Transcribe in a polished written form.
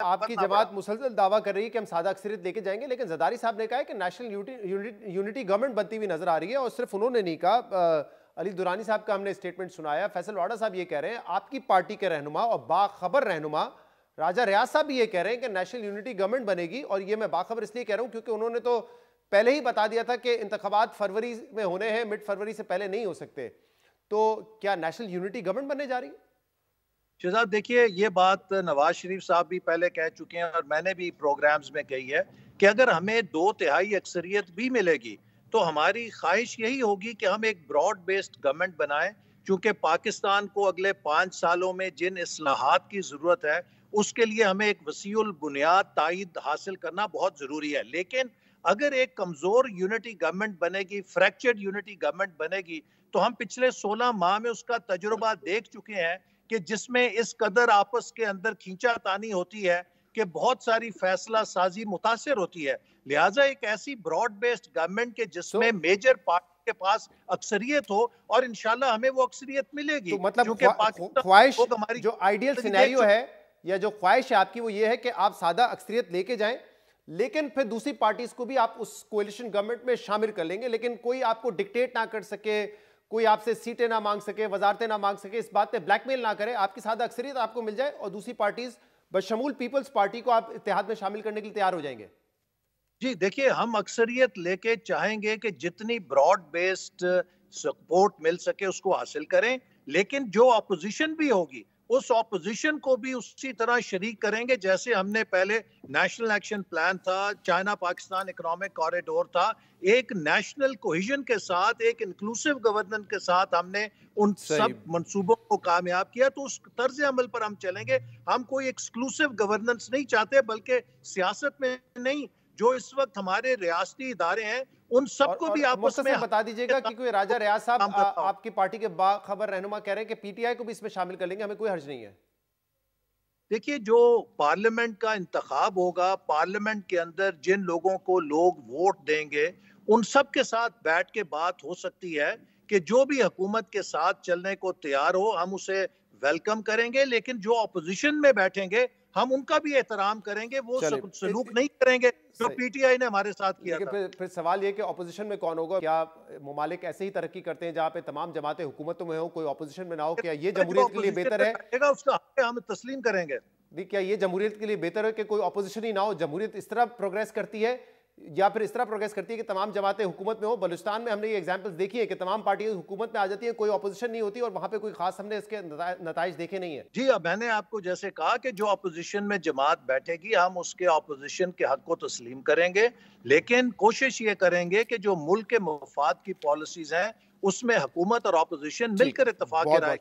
آپ کی جماعت مسلسل دعویٰ کر رہی ہے کہ ہم سادہ اکثریت لے کے جائیں گے، لیکن زرداری صاحب نے کہا ہے کہ نیشنل یونٹی گورنمنٹ بنتی ہوئی نظر آ رہی ہے، اور صرف انہوں نے نہیں کہا، علی دورانی صاحب کا ہم نے اسٹیٹمنٹ سنایا، فیصل واڈا صاحب یہ کہہ رہے ہیں، آپ کی پارٹی کے رہنما اور باخبر رہنما راجہ ریاض صاحب بھی یہ کہہ رہے ہیں کہ نیشنل یونٹی گورنمنٹ بنے گی، اور یہ میں باخبر اس لیے کہہ رہا ہوں کیونکہ انہوں نے تو پہلے ہی بتا دیا تھا کہ انتخابات فروری میں ہونے ہیں، مڈ فروری سے پہلے نہیں ہو سکتے، تو کیا نیشنل یونٹی گورنمنٹ بننے جا رہی ہے؟ شہزاد دیکھیے، یہ بات نواز شریف صاحب بھی پہلے کہہ چکے ہیں اور میں نے بھی پروگرامز میں کہی ہے کہ اگر ہمیں 2/3 اکثریت بھی ملے گی تو ہماری خواہش یہی ہوگی کہ ہم ایک براڈ بیسڈ گورنمنٹ بنائیں، چونکہ پاکستان کو اگلے 5 سالوں میں جن اصلاحات کی ضرورت ہے اس کے لیے ہمیں ایک وسیع البنیاد تائید حاصل کرنا بہت ضروری ہے۔ لیکن اگر ایک کمزور یونٹی گورنمنٹ بنے گی، فریکچرڈ یونٹی گورنمنٹ بنے گی، تو ہم پچھلے 16 ماہ میں اس کا تجربہ دیکھ چکے ہیں کہ جس میں اس قدر آپس کے اندر کھینچا تانی ہوتی ہے کہ بہت ساری فیصلہ سازی متاثر ہوتی ہے۔ لہٰذا ایک ایسی براڈ بیسڈ گورنمنٹ کے جس میں میجر پارٹی کے پاس اکثریت ہو، اور انشاءاللہ ہمیں وہ اکثریت ملے گی، تو مطلب کیونکہ پاکستان خواہش لوگ ہماری جو آئیڈیل سینیریو ہے یا جو خواہش ہے آپ کی وہ یہ ہے کہ آپ سادہ اکثریت لے کے جائیں، لیکن پھر دوسری پارٹیز کو بھی آپ اس کولیشن گورنمنٹ میں شامل کر لیں گے، لیکن کوئی آپ کو ڈکٹیٹ نہ کر سکے، کوئی آپ سے سیٹیں نہ مانگ سکے، وزارتیں نہ مانگ سکے، اس بات پہ بلیک میل نہ کرے، آپ کی سادہ اکثریت آپ کو مل جائے اور دوسری پارٹیز بشمول پیپلز پارٹی کو آپ اتحاد میں شامل کرنے کے لیے تیار ہو جائیں گے؟ جی دیکھیے، ہم اکثریت لے کے چاہیں گے کہ جتنی براڈ بیسڈ سپورٹ مل سکے اس کو حاصل کریں، لیکن جو اپوزیشن بھی ہوگی اس اپوزیشن کو بھی اسی طرح شریک کریں گے جیسے ہم نے پہلے نیشنل ایکشن پلان تھا، چائنا پاکستان اکنامک کوریڈور تھا، ایک نیشنل کوہیژن کے ساتھ، ایک انکلوسیو گورننس کے ساتھ ہم نے ان صحیح۔ سب منصوبوں کو کامیاب کیا۔ تو اس طرز عمل پر ہم چلیں گے۔ ہم کوئی ایکسکلوسیو گورننس نہیں چاہتے، بلکہ سیاست میں نہیں، جو اس وقت ہمارے ریاستی ادارے ہیں ان سب کو اور بھی آپس میں مختصر بتا دیجئے گا کہ کوئی راجہ ریاض صاحب کام کرتا ہوں۔ آپ کی پارٹی کے باخبر رہنما کہہ رہے ہیں کہ پی ٹی آئی کو بھی اس میں شامل کر لیں گے، ہمیں کوئی حرج نہیں ہے۔ دیکھیے، جو پارلیمنٹ کا انتخاب ہوگا، پارلیمنٹ کے اندر جن لوگوں کو لوگ ووٹ دیں گے ان سب کے ساتھ بیٹھ کے بات ہو سکتی ہے کہ جو بھی حکومت کے ساتھ چلنے کو تیار ہو ہم اسے ویلکم کریں گے، لیکن جو اپوزیشن میں بیٹھیں گے ہم ان کا بھی احترام کریں گے، وہ چلے سلوک نہیں کریں گے جو صحیح۔ پی ٹی آئی نے ہمارے ساتھ کیا لیکن تھا۔ پھر سوال یہ کہ اپوزیشن میں کون ہوگا؟ کیا ممالک ایسے ہی ترقی کرتے ہیں جہاں پہ تمام جماعتیں حکومتوں میں ہوں، کوئی اپوزیشن میں نہ ہو؟ کیا یہ جو جمہوریت کے لیے اپوزیشن بہتر میں ہے؟ بیٹھے گا اس کا حق ہے، ہم تسلیم کریں گے۔ کیا یہ جمہوریت کے لیے بہتر ہے کہ کوئی اپوزیشن ہی نہ ہو؟ جمہوریت اس طرح پروگریس کرتی ہے یا پھر اس طرح پروگریس کرتی ہے کہ تمام جماعتیں حکومت میں ہوں؟ بلوچستان میں ہم نے یہ ایگزامپلز دیکھی ہے کہ تمام پارٹیاں حکومت میں آ جاتی ہیں، کوئی اپوزیشن نہیں ہوتی، اور وہاں پہ کوئی خاص ہم نے اس کے نتائج دیکھے نہیں ہیں۔ جی، اب میں نے آپ کو جیسے کہا کہ جو اپوزیشن میں جماعت بیٹھے گی ہم اس کے اپوزیشن کے حق کو تسلیم کریں گے، لیکن کوشش یہ کریں گے کہ جو ملک کے مفاد کی پالیسیز ہیں اس میں حکومت اور اپوزیشن مل ٹھیک، کر اتفاق بہت رائے بہت